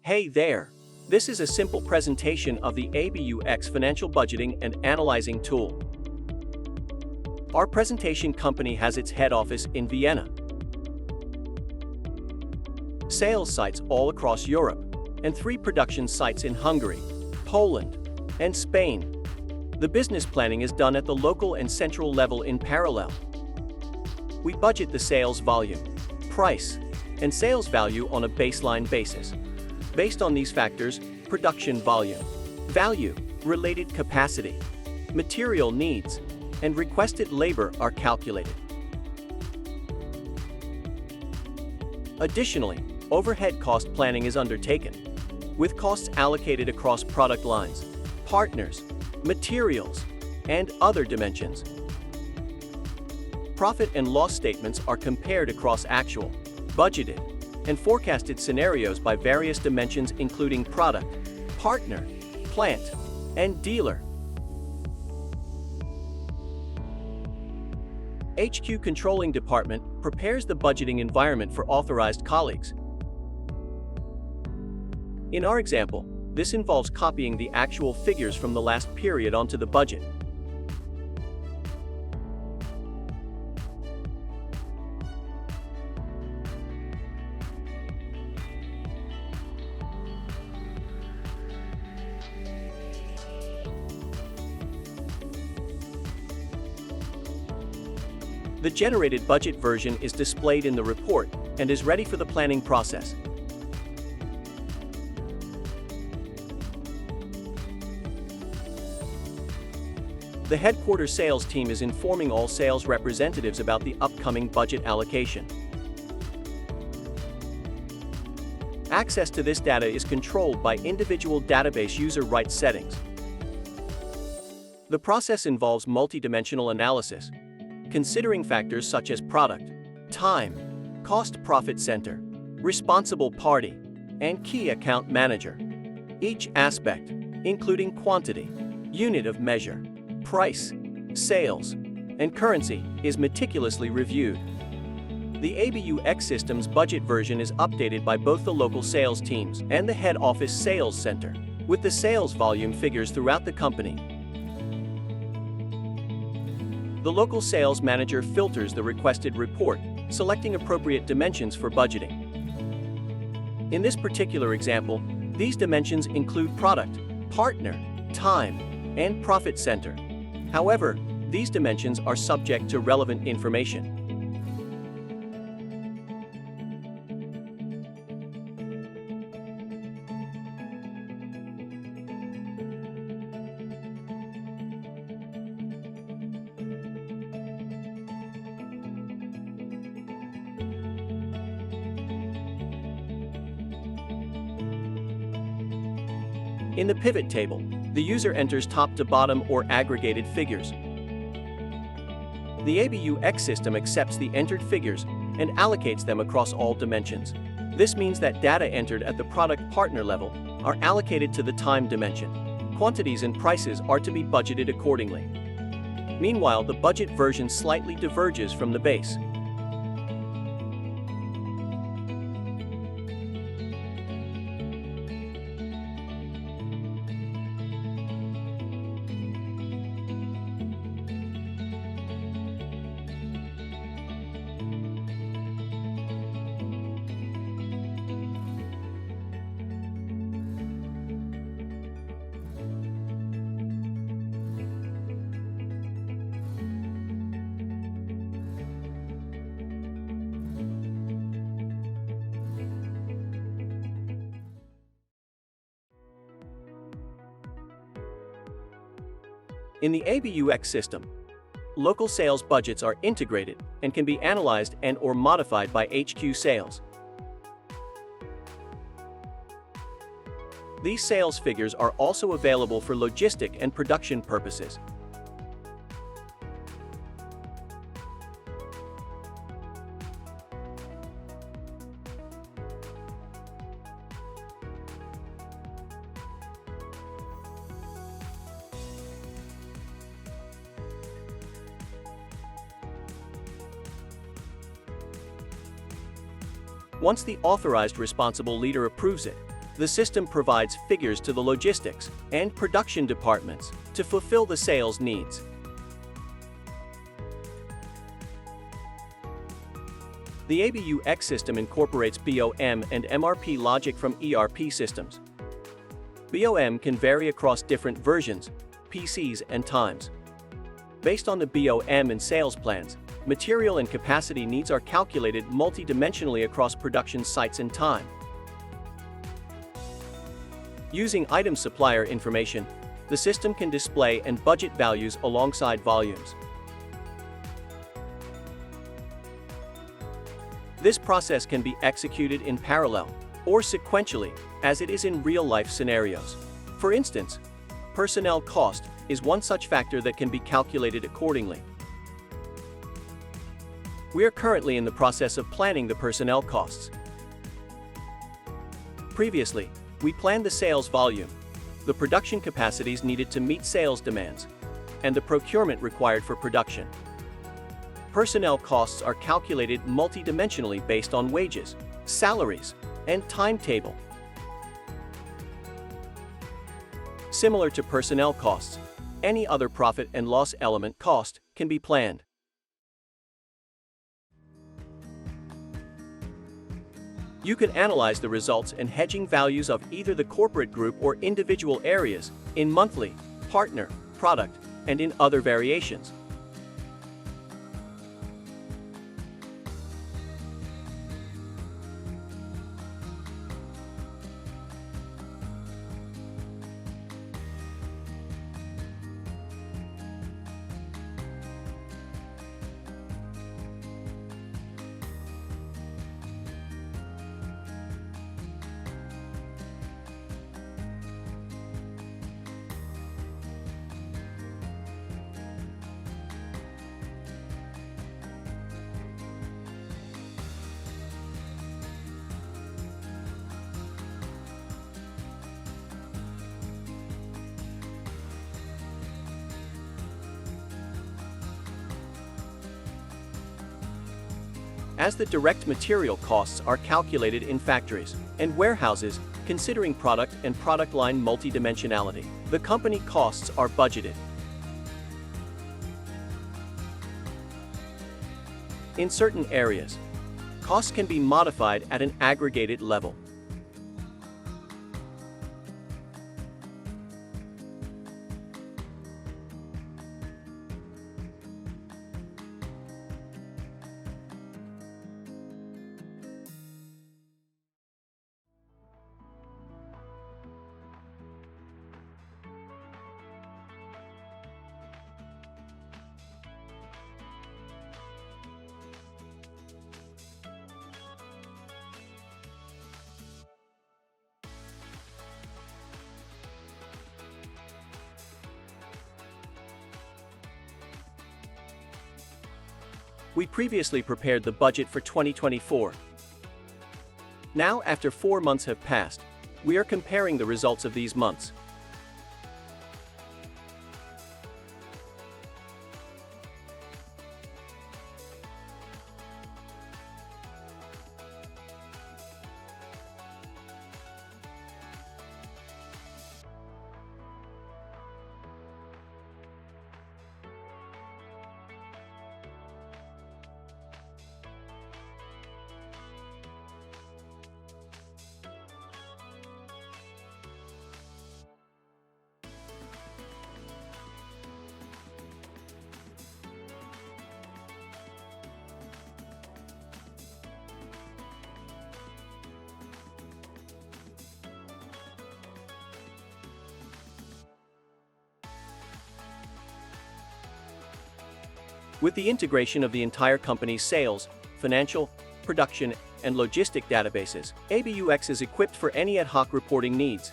Hey there! This is a simple presentation of the ABUX financial budgeting and analyzing tool. Our presentation company has its head office in Vienna, sales sites all across Europe, and 3 production sites in Hungary, Poland, and Spain. The business planning is done at the local and central level in parallel. We budget the sales volume, price, and sales value on a baseline basis. Based on these factors, production volume, value, related capacity, material needs, and requested labor are calculated. Additionally, overhead cost planning is undertaken, with costs allocated across product lines, partners, materials, and other dimensions. Profit and loss statements are compared across actual, budgeted, and forecasted scenarios by various dimensions including product, partner, plant, and dealer. HQ Controlling Department prepares the budgeting environment for authorized colleagues. In our example, this involves copying the actual figures from the last period onto the budget. The generated budget version is displayed in the report and is ready for the planning process. The headquarters sales team is informing all sales representatives about the upcoming budget allocation. Access to this data is controlled by individual database user rights settings. The process involves multidimensional analysis, considering factors such as product, time, cost-profit center, responsible party, and key account manager. Each aspect, including quantity, unit of measure, price, sales, and currency, is meticulously reviewed. The ABUX system's budget version is updated by both the local sales teams and the head office sales center, with the sales volume figures throughout the company. The local sales manager filters the requested report, selecting appropriate dimensions for budgeting. In this particular example, these dimensions include product, partner, time, and profit center. However, these dimensions are subject to relevant information. In the pivot table, the user enters top to bottom or aggregated figures. The ABUX system accepts the entered figures and allocates them across all dimensions. This means that data entered at the product partner level are allocated to the time dimension. Quantities and prices are to be budgeted accordingly. Meanwhile, the budget version slightly diverges from the base. In the ABUX system, local sales budgets are integrated and can be analyzed and/or modified by HQ sales. These sales figures are also available for logistic and production purposes. Once the authorized responsible leader approves it, The system provides figures to the logistics and production departments to fulfill the sales needs. The ABUX system incorporates BOM and MRP logic from ERP systems. BOM can vary across different versions, PCs and times. Based on the BOM and sales plans, material and capacity needs are calculated multidimensionally across production sites and time. Using item supplier information, the system can display and budget values alongside volumes. This process can be executed in parallel or sequentially, as it is in real-life scenarios. For instance, personnel cost is one such factor that can be calculated accordingly. We are currently in the process of planning the personnel costs. Previously, we planned the sales volume, the production capacities needed to meet sales demands, and the procurement required for production. Personnel costs are calculated multidimensionally based on wages, salaries, and timetable. Similar to personnel costs, any other profit and loss element cost can be planned. You can analyze the results and hedging values of either the corporate group or individual areas in monthly, partner, product, and in other variations. As the direct material costs are calculated in factories and warehouses, considering product and product line multidimensionality, the company costs are budgeted. In certain areas, costs can be modified at an aggregated level. We previously prepared the budget for 2024. Now, after 4 months have passed, we are comparing the results of these months. With the integration of the entire company's sales, financial, production, and logistic databases, ABUX is equipped for any ad hoc reporting needs.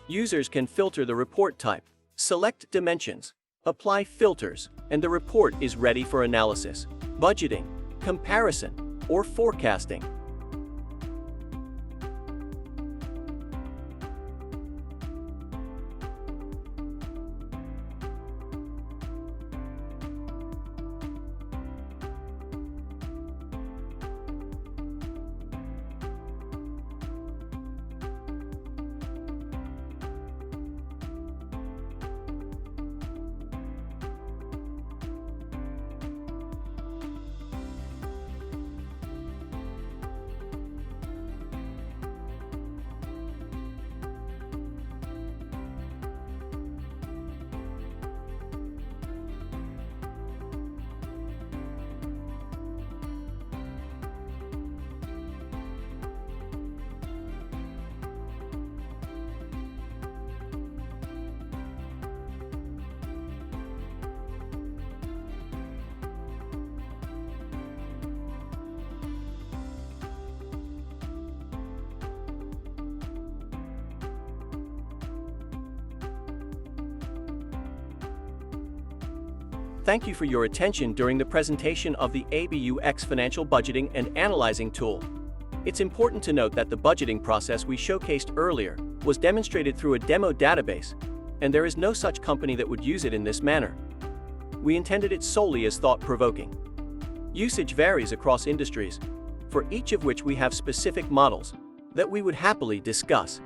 Users can filter the report type, select dimensions, apply filters, and the report is ready for analysis, budgeting, comparison, or forecasting. Thank you for your attention during the presentation of the ABUX financial budgeting and analyzing tool. It's important to note that the budgeting process we showcased earlier was demonstrated through a demo database, and there is no such company that would use it in this manner. We intended it solely as thought-provoking. Usage varies across industries, for each of which we have specific models that we would happily discuss.